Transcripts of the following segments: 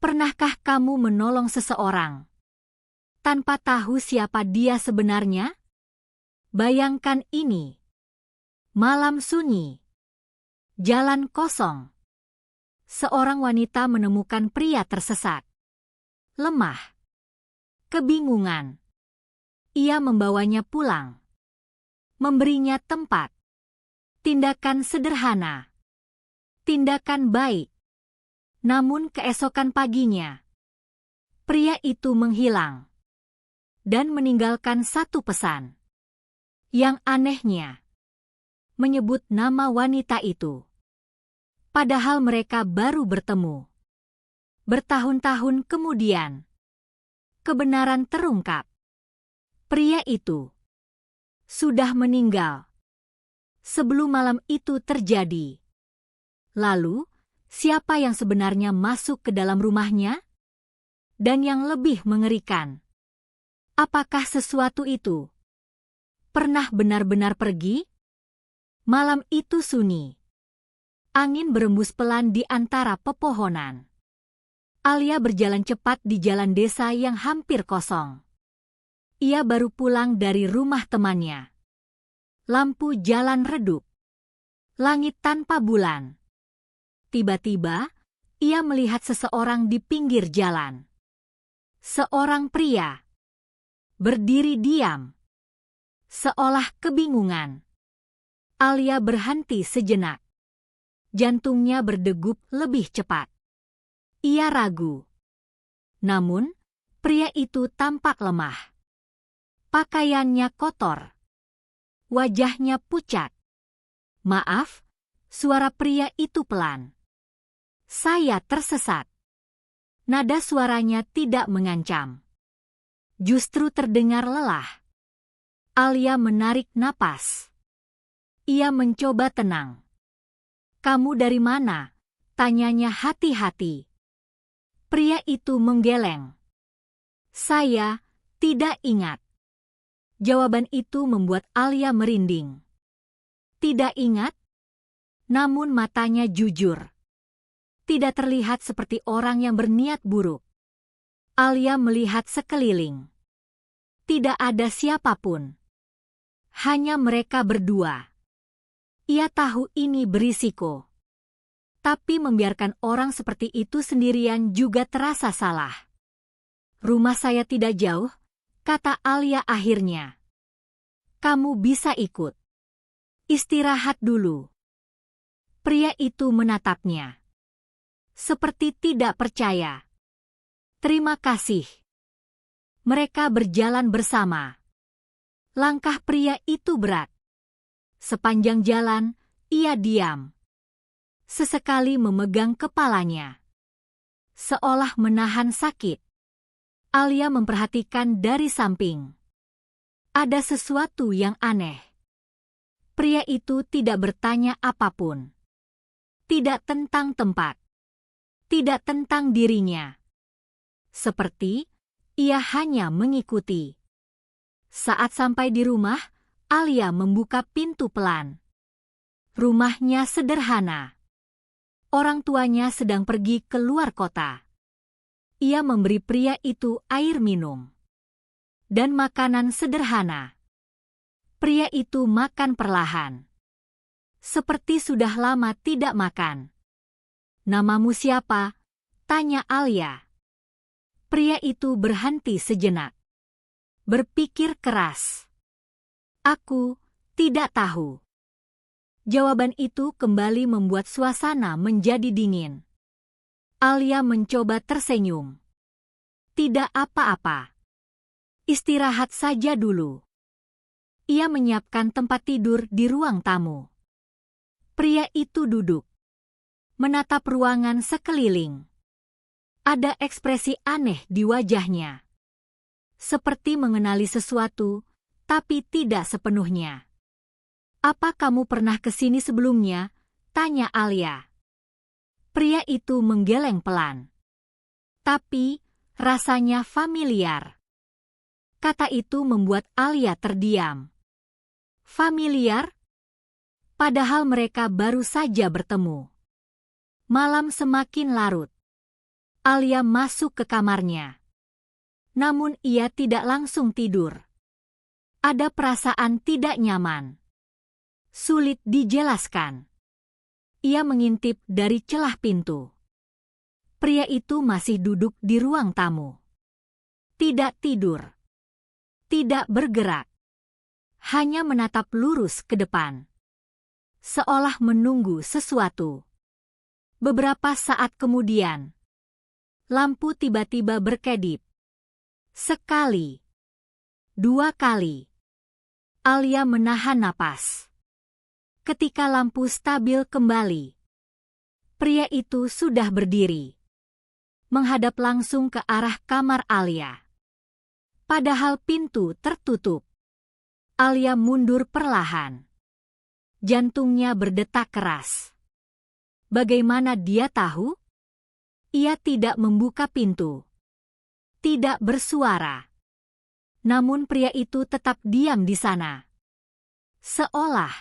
Pernahkah kamu menolong seseorang tanpa tahu siapa dia sebenarnya? Bayangkan ini. Malam sunyi. Jalan kosong. Seorang wanita menemukan pria tersesat. Lemah. Kebingungan. Ia membawanya pulang. Memberinya tempat. Tindakan sederhana. Tindakan baik. Namun keesokan paginya, pria itu menghilang dan meninggalkan satu pesan. Yang anehnya, menyebut nama wanita itu. Padahal mereka baru bertemu. Bertahun-tahun kemudian, kebenaran terungkap. Pria itu sudah meninggal sebelum malam itu terjadi. Lalu, siapa yang sebenarnya masuk ke dalam rumahnya? Dan yang lebih mengerikan, apakah sesuatu itu pernah benar-benar pergi? Malam itu sunyi. Angin berembus pelan di antara pepohonan. Alia berjalan cepat di jalan desa yang hampir kosong. Ia baru pulang dari rumah temannya. Lampu jalan redup. Langit tanpa bulan. Tiba-tiba, ia melihat seseorang di pinggir jalan. Seorang pria. Berdiri diam. Seolah kebingungan. Alia berhenti sejenak. Jantungnya berdegup lebih cepat. Ia ragu. Namun, pria itu tampak lemah. Pakaiannya kotor. Wajahnya pucat. Maaf, suara pria itu pelan. Saya tersesat. Nada suaranya tidak mengancam. Justru terdengar lelah. Alia menarik napas. Ia mencoba tenang. "Kamu dari mana?" tanyanya hati-hati. Pria itu menggeleng. "Saya tidak ingat." Jawaban itu membuat Alia merinding. Tidak ingat? Namun matanya jujur. Tidak terlihat seperti orang yang berniat buruk. Alia melihat sekeliling. Tidak ada siapapun. Hanya mereka berdua. Ia tahu ini berisiko. Tapi membiarkan orang seperti itu sendirian juga terasa salah. "Rumah saya tidak jauh," kata Alia akhirnya. "Kamu bisa ikut. Istirahat dulu." Pria itu menatapnya. Seperti tidak percaya. "Terima kasih." Mereka berjalan bersama. Langkah pria itu berat. Sepanjang jalan, ia diam. Sesekali memegang kepalanya. Seolah menahan sakit. Alia memperhatikan dari samping. Ada sesuatu yang aneh. Pria itu tidak bertanya apapun. Tidak tentang tempat. Tidak tentang dirinya. Seperti ia hanya mengikuti. Saat sampai di rumah, Alia membuka pintu pelan. Rumahnya sederhana. Orang tuanya sedang pergi keluar kota. Ia memberi pria itu air minum dan makanan sederhana. Pria itu makan perlahan. Seperti sudah lama tidak makan. "Namamu siapa?" tanya Alia. Pria itu berhenti sejenak. Berpikir keras. "Aku tidak tahu." Jawaban itu kembali membuat suasana menjadi dingin. Alia mencoba tersenyum. "Tidak apa-apa. Istirahat saja dulu." Ia menyiapkan tempat tidur di ruang tamu. Pria itu duduk. Menatap ruangan sekeliling. Ada ekspresi aneh di wajahnya. Seperti mengenali sesuatu, tapi tidak sepenuhnya. "Apa kamu pernah ke sini sebelumnya?" tanya Alia. Pria itu menggeleng pelan. Tapi, rasanya familiar. Kata itu membuat Alia terdiam. Familiar? Padahal mereka baru saja bertemu. Malam semakin larut. Alia masuk ke kamarnya. Namun ia tidak langsung tidur. Ada perasaan tidak nyaman. Sulit dijelaskan. Ia mengintip dari celah pintu. Pria itu masih duduk di ruang tamu. Tidak tidur. Tidak bergerak. Hanya menatap lurus ke depan. Seolah menunggu sesuatu. Beberapa saat kemudian, lampu tiba-tiba berkedip. Sekali. 2 kali. Alia menahan napas. Ketika lampu stabil kembali, pria itu sudah berdiri. Menghadap langsung ke arah kamar Alia. Padahal pintu tertutup. Alia mundur perlahan. Jantungnya berdetak keras. Bagaimana dia tahu? Ia tidak membuka pintu. Tidak bersuara. Namun pria itu tetap diam di sana. Seolah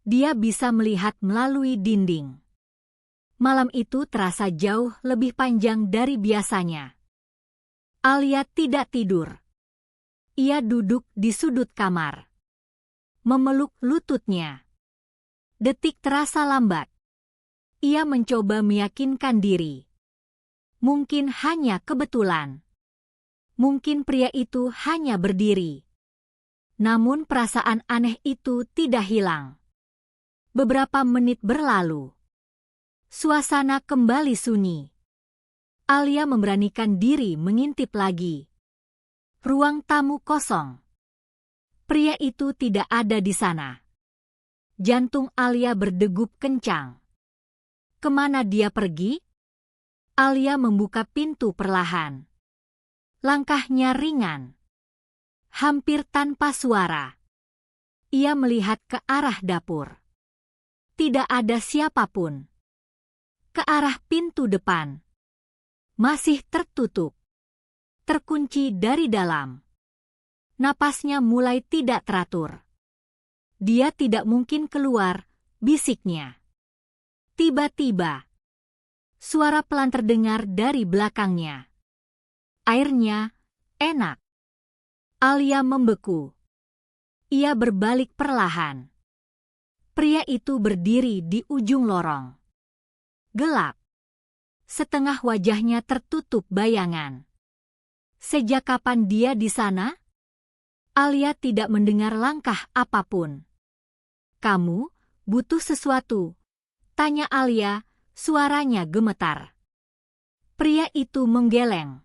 dia bisa melihat melalui dinding. Malam itu terasa jauh lebih panjang dari biasanya. Alia tidak tidur. Ia duduk di sudut kamar. Memeluk lututnya. Detik terasa lambat. Ia mencoba meyakinkan diri. Mungkin hanya kebetulan. Mungkin pria itu hanya berdiri. Namun perasaan aneh itu tidak hilang. Beberapa menit berlalu. Suasana kembali sunyi. Alia memberanikan diri mengintip lagi. Ruang tamu kosong. Pria itu tidak ada di sana. Jantung Alia berdegup kencang. Kemana dia pergi? Alia membuka pintu perlahan. Langkahnya ringan. Hampir tanpa suara. Ia melihat ke arah dapur. Tidak ada siapapun. Ke arah pintu depan. Masih tertutup. Terkunci dari dalam. Napasnya mulai tidak teratur. Dia tidak mungkin keluar, bisiknya. Tiba-tiba, suara pelan terdengar dari belakangnya. Airnya enak. Alia membeku. Ia berbalik perlahan. Pria itu berdiri di ujung lorong. Gelap. Setengah wajahnya tertutup bayangan. Sejak kapan dia di sana? Alia tidak mendengar langkah apapun. "Kamu butuh sesuatu?" tanya Alia, suaranya gemetar. Pria itu menggeleng.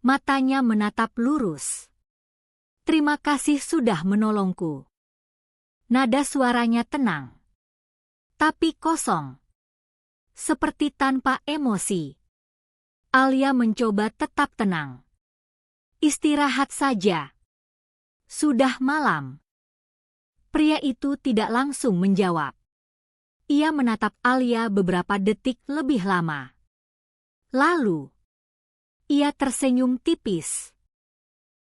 Matanya menatap lurus. "Terima kasih sudah menolongku." Nada suaranya tenang. Tapi kosong. Seperti tanpa emosi. Alia mencoba tetap tenang. Istirahat saja. Sudah malam. Pria itu tidak langsung menjawab. Ia menatap Alia beberapa detik lebih lama. Lalu, ia tersenyum tipis.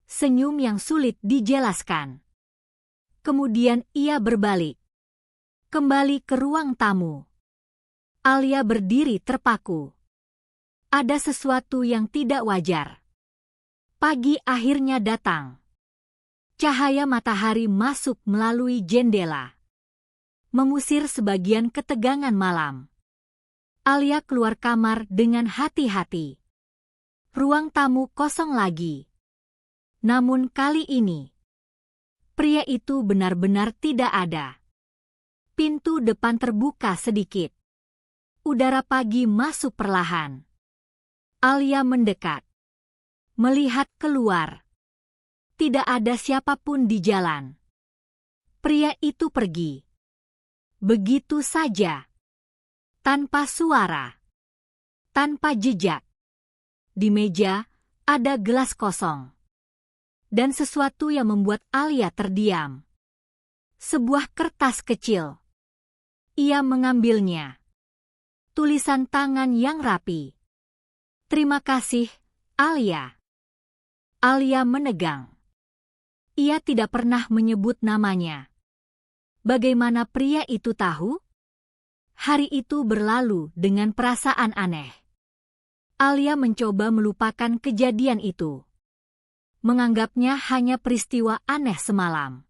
Senyum yang sulit dijelaskan. Kemudian ia berbalik. Kembali ke ruang tamu. Alia berdiri terpaku. Ada sesuatu yang tidak wajar. Pagi akhirnya datang. Cahaya matahari masuk melalui jendela. Mengusir sebagian ketegangan malam. Alia keluar kamar dengan hati-hati. Ruang tamu kosong lagi. Namun kali ini, pria itu benar-benar tidak ada. Pintu depan terbuka sedikit. Udara pagi masuk perlahan. Alia mendekat. Melihat keluar. Tidak ada siapapun di jalan. Pria itu pergi. Begitu saja. Tanpa suara. Tanpa jejak. Di meja, ada gelas kosong. Dan sesuatu yang membuat Alia terdiam. Sebuah kertas kecil. Ia mengambilnya. Tulisan tangan yang rapi. "Terima kasih, Alia." Alia menegang. Ia tidak pernah menyebut namanya. Bagaimana pria itu tahu? Hari itu berlalu dengan perasaan aneh. Alia mencoba melupakan kejadian itu. Menganggapnya hanya peristiwa aneh semalam.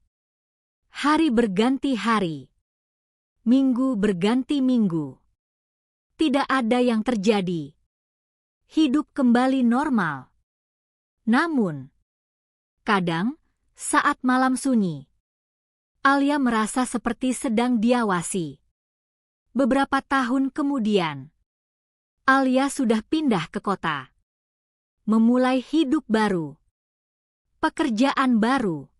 Hari berganti hari. Minggu berganti minggu. Tidak ada yang terjadi. Hidup kembali normal. Namun, kadang, saat malam sunyi, Alia merasa seperti sedang diawasi. Beberapa tahun kemudian, Alia sudah pindah ke kota. Memulai hidup baru. Pekerjaan baru.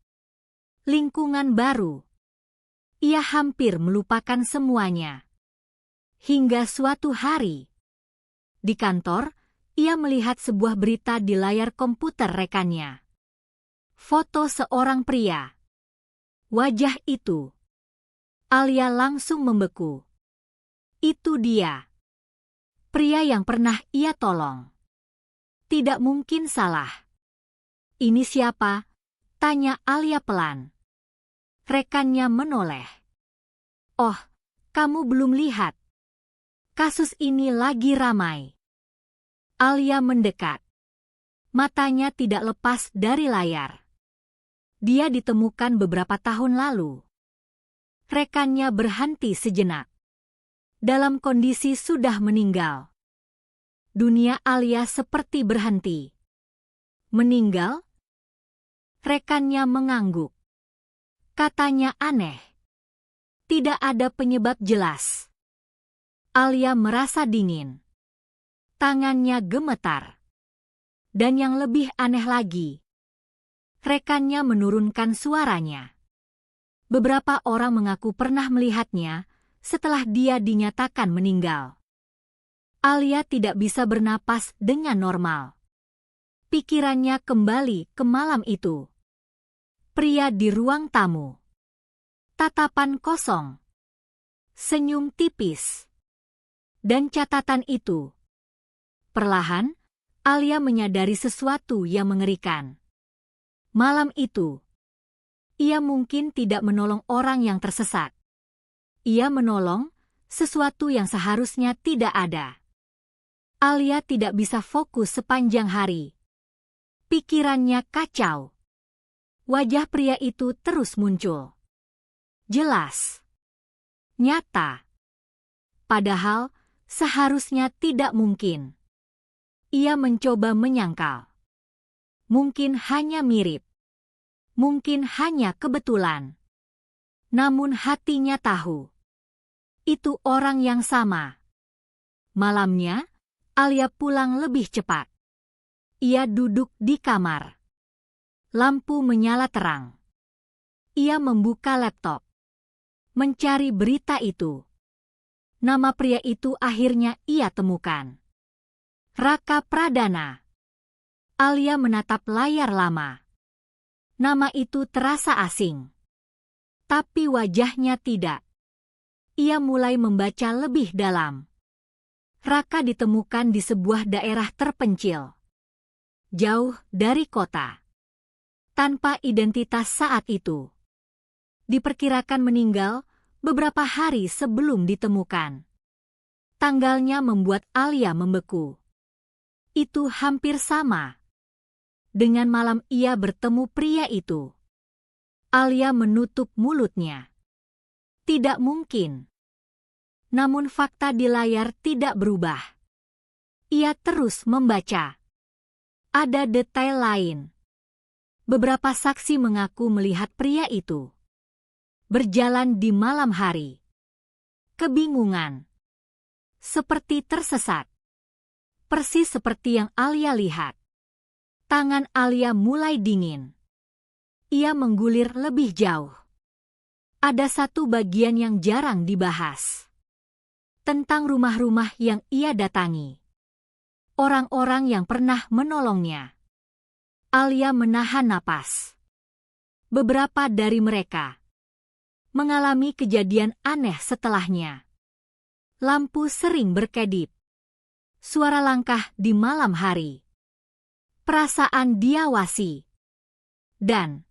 Lingkungan baru. Ia hampir melupakan semuanya. Hingga suatu hari, di kantor, ia melihat sebuah berita di layar komputer rekannya. Foto seorang pria. Wajah itu. Alia langsung membeku. Itu dia. Pria yang pernah ia tolong. Tidak mungkin salah. Ini siapa? Tanya Alia pelan. Rekannya menoleh. Oh, kamu belum lihat. Kasus ini lagi ramai. Alia mendekat. Matanya tidak lepas dari layar. Dia ditemukan beberapa tahun lalu. Rekannya berhenti sejenak. Dalam kondisi sudah meninggal. Dunia Alia seperti berhenti. Meninggal? Rekannya mengangguk. Katanya aneh. Tidak ada penyebab jelas. Alia merasa dingin. Tangannya gemetar. Dan yang lebih aneh lagi, rekannya menurunkan suaranya. Beberapa orang mengaku pernah melihatnya setelah dia dinyatakan meninggal. Alia tidak bisa bernapas dengan normal. Pikirannya kembali ke malam itu. Pria di ruang tamu. Tatapan kosong. Senyum tipis. Dan catatan itu. Perlahan, Alia menyadari sesuatu yang mengerikan. Malam itu, ia mungkin tidak menolong orang yang tersesat. Ia menolong sesuatu yang seharusnya tidak ada. Alia tidak bisa fokus sepanjang hari. Pikirannya kacau. Wajah pria itu terus muncul. Jelas. Nyata. Padahal, seharusnya tidak mungkin. Ia mencoba menyangkal. Mungkin hanya mirip. Mungkin hanya kebetulan. Namun hatinya tahu. Itu orang yang sama. Malamnya, Alia pulang lebih cepat. Ia duduk di kamar. Lampu menyala terang. Ia membuka laptop. Mencari berita itu. Nama pria itu akhirnya ia temukan. Raka Pradana. Alia menatap layar lama. Nama itu terasa asing. Tapi wajahnya tidak. Ia mulai membaca lebih dalam. Raka ditemukan di sebuah daerah terpencil. Jauh dari kota. Tanpa identitas saat itu. Diperkirakan meninggal beberapa hari sebelum ditemukan. Tanggalnya membuat Alia membeku. Itu hampir sama. Dengan malam ia bertemu pria itu. Alia menutup mulutnya. Tidak mungkin. Namun fakta di layar tidak berubah. Ia terus membaca. Ada detail lain. Beberapa saksi mengaku melihat pria itu berjalan di malam hari. Kebingungan. Seperti tersesat. Persis seperti yang Alia lihat. Tangan Alia mulai dingin. Ia menggulir lebih jauh. Ada satu bagian yang jarang dibahas. Tentang rumah-rumah yang ia datangi. Orang-orang yang pernah menolongnya. Alia menahan napas. Beberapa dari mereka mengalami kejadian aneh setelahnya. Lampu sering berkedip. Suara langkah di malam hari. Perasaan diawasi. Dan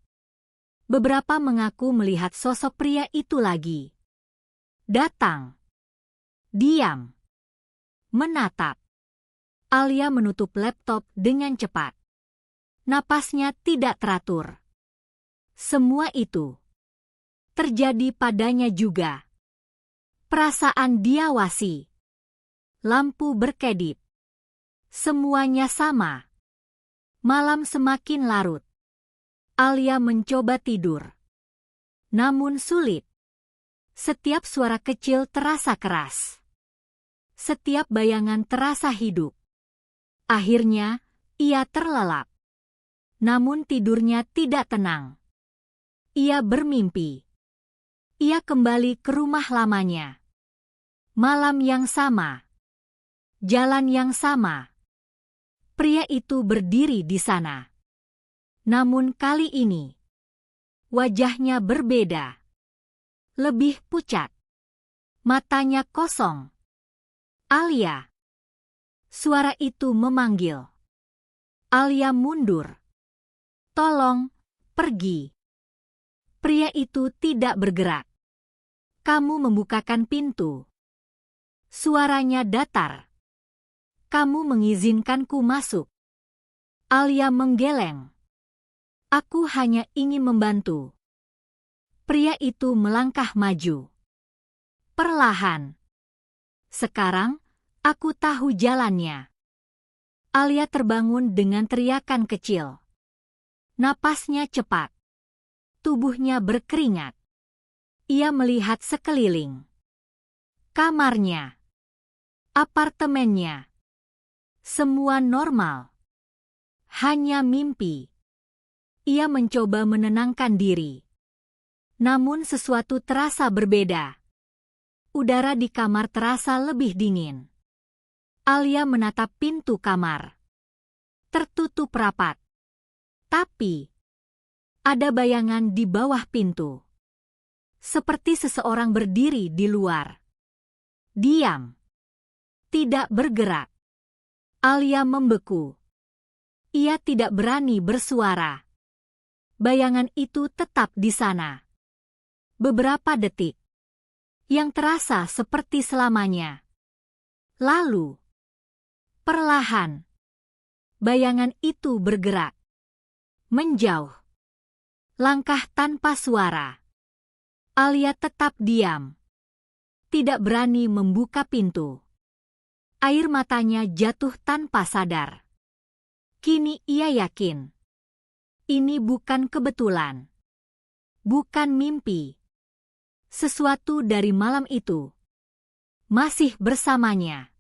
beberapa mengaku melihat sosok pria itu lagi. Datang. Diam. Menatap. Alia menutup laptop dengan cepat. Napasnya tidak teratur. Semua itu terjadi padanya juga. Perasaan dia wasi. Lampu berkedip. Semuanya sama. Malam semakin larut. Alia mencoba tidur. Namun sulit. Setiap suara kecil terasa keras. Setiap bayangan terasa hidup. Akhirnya, ia terlelap. Namun tidurnya tidak tenang. Ia bermimpi. Ia kembali ke rumah lamanya. Malam yang sama. Jalan yang sama. Pria itu berdiri di sana. Namun kali ini, wajahnya berbeda. Lebih pucat. Matanya kosong. Alia. Suara itu memanggil. Alia mundur. Tolong, pergi. Pria itu tidak bergerak. Kamu membukakan pintu. Suaranya datar. Kamu mengizinkanku masuk. Alia menggeleng. Aku hanya ingin membantu. Pria itu melangkah maju. Perlahan. Sekarang, aku tahu jalannya. Alia terbangun dengan teriakan kecil. Napasnya cepat. Tubuhnya berkeringat. Ia melihat sekeliling. Kamarnya. Apartemennya. Semua normal. Hanya mimpi. Ia mencoba menenangkan diri. Namun sesuatu terasa berbeda. Udara di kamar terasa lebih dingin. Alia menatap pintu kamar. Tertutup rapat. Tapi, ada bayangan di bawah pintu. Seperti seseorang berdiri di luar. Diam. Tidak bergerak. Alia membeku. Ia tidak berani bersuara. Bayangan itu tetap di sana. Beberapa detik. Yang terasa seperti selamanya. Lalu, perlahan, bayangan itu bergerak. Menjauh. Langkah tanpa suara. Alia tetap diam. Tidak berani membuka pintu. Air matanya jatuh tanpa sadar. Kini ia yakin. Ini bukan kebetulan. Bukan mimpi. Sesuatu dari malam itu masih bersamanya.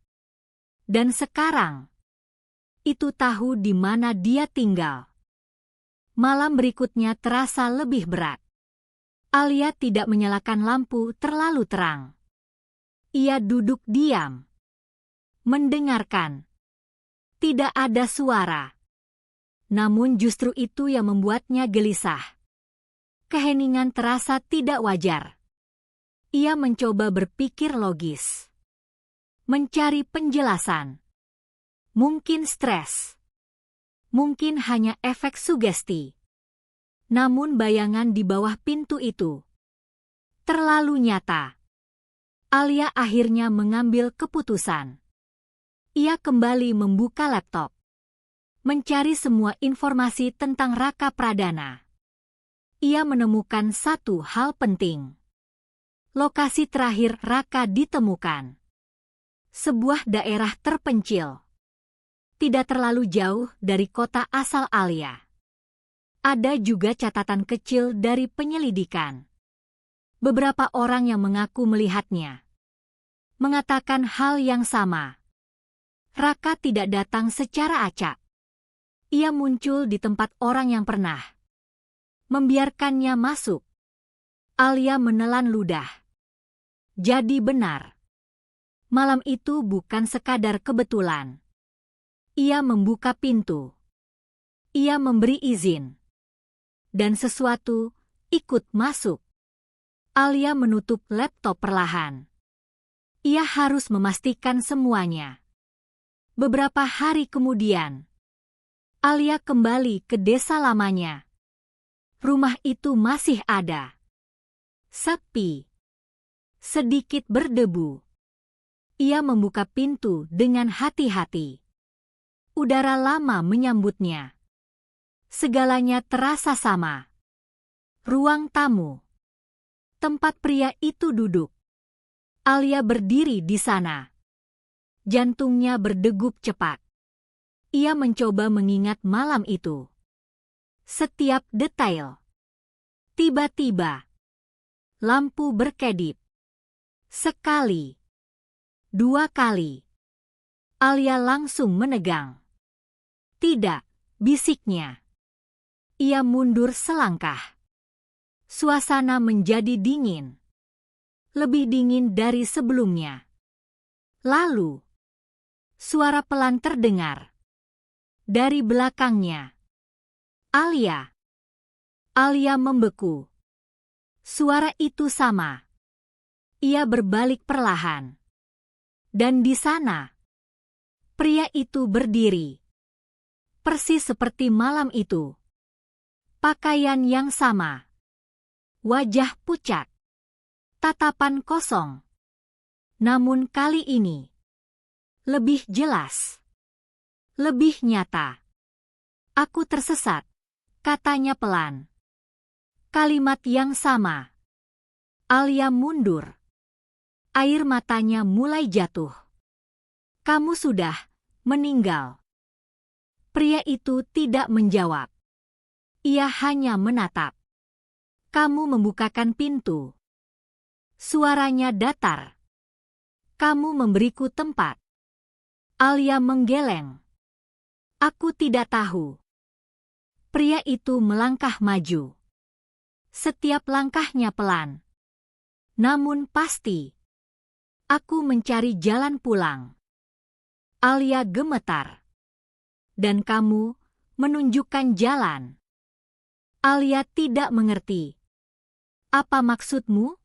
Dan sekarang, itu tahu di mana dia tinggal. Malam berikutnya terasa lebih berat. Alia tidak menyalakan lampu terlalu terang. Ia duduk diam. Mendengarkan. Tidak ada suara. Namun justru itu yang membuatnya gelisah. Keheningan terasa tidak wajar. Ia mencoba berpikir logis. Mencari penjelasan. Mungkin stres. Mungkin hanya efek sugesti. Namun bayangan di bawah pintu itu terlalu nyata. Alia akhirnya mengambil keputusan. Ia kembali membuka laptop. Mencari semua informasi tentang Raka Pradana. Ia menemukan satu hal penting. Lokasi terakhir Raka ditemukan. Sebuah daerah terpencil. Tidak terlalu jauh dari kota asal Alia. Ada juga catatan kecil dari penyelidikan. Beberapa orang yang mengaku melihatnya mengatakan hal yang sama. Raka tidak datang secara acak. Ia muncul di tempat orang yang pernah membiarkannya masuk. Alia menelan ludah. Jadi benar. Malam itu bukan sekadar kebetulan. Ia membuka pintu. Ia memberi izin. Dan sesuatu ikut masuk. Alia menutup laptop perlahan. Ia harus memastikan semuanya. Beberapa hari kemudian, Alia kembali ke desa lamanya. Rumah itu masih ada. Sepi. Sedikit berdebu. Ia membuka pintu dengan hati-hati. Udara lama menyambutnya. Segalanya terasa sama. Ruang tamu. Tempat pria itu duduk. Alia berdiri di sana. Jantungnya berdegup cepat. Ia mencoba mengingat malam itu. Setiap detail. Tiba-tiba, lampu berkedip. Sekali. 2 kali. Alia langsung menegang. Tidak, bisiknya. Ia mundur selangkah. Suasana menjadi dingin. Lebih dingin dari sebelumnya. Lalu, suara pelan terdengar. Dari belakangnya. Alia. Alia membeku. Suara itu sama. Ia berbalik perlahan. Dan di sana, pria itu berdiri. Persis seperti malam itu. Pakaian yang sama. Wajah pucat. Tatapan kosong. Namun kali ini, lebih jelas. Lebih nyata. Aku tersesat, katanya pelan. Kalimat yang sama. Alia mundur. Air matanya mulai jatuh. Kamu sudah meninggal. Pria itu tidak menjawab. Ia hanya menatap. Kamu membukakan pintu. Suaranya datar. Kamu memberiku tempat. Alia menggeleng. Aku tidak tahu. Pria itu melangkah maju. Setiap langkahnya pelan. Namun pasti. Aku mencari jalan pulang. Alia gemetar. Dan kamu menunjukkan jalan. Alia tidak mengerti. Apa maksudmu?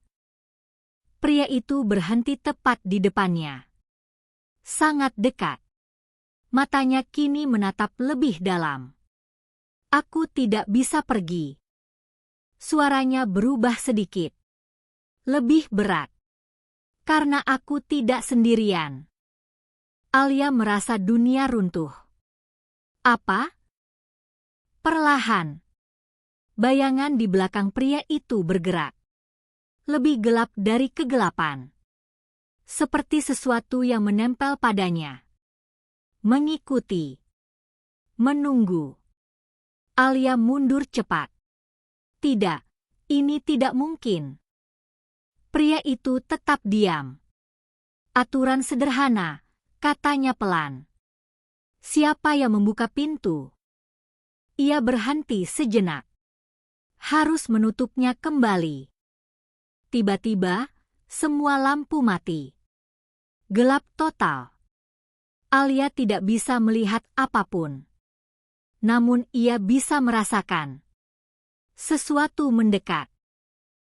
Pria itu berhenti tepat di depannya. Sangat dekat. Matanya kini menatap lebih dalam. Aku tidak bisa pergi. Suaranya berubah sedikit. Lebih berat. Karena aku tidak sendirian. Alia merasa dunia runtuh. Apa? Perlahan. Bayangan di belakang pria itu bergerak. Lebih gelap dari kegelapan. Seperti sesuatu yang menempel padanya. Mengikuti. Menunggu. Alia mundur cepat. Tidak, ini tidak mungkin. Pria itu tetap diam. Aturan sederhana, katanya pelan. Siapa yang membuka pintu? Ia berhenti sejenak. Harus menutupnya kembali. Tiba-tiba, semua lampu mati. Gelap total. Alia tidak bisa melihat apapun. Namun ia bisa merasakan. Sesuatu mendekat.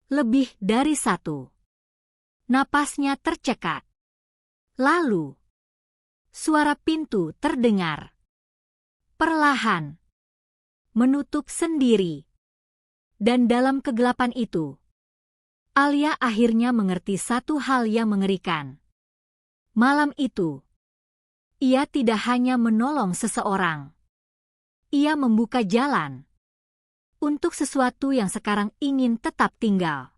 Lebih dari satu. Napasnya tercekat. Lalu, suara pintu terdengar. Perlahan. Menutup sendiri. Dan dalam kegelapan itu, Alia akhirnya mengerti satu hal yang mengerikan. Malam itu, ia tidak hanya menolong seseorang. Ia membuka jalan untuk sesuatu yang sekarang ingin tetap tinggal.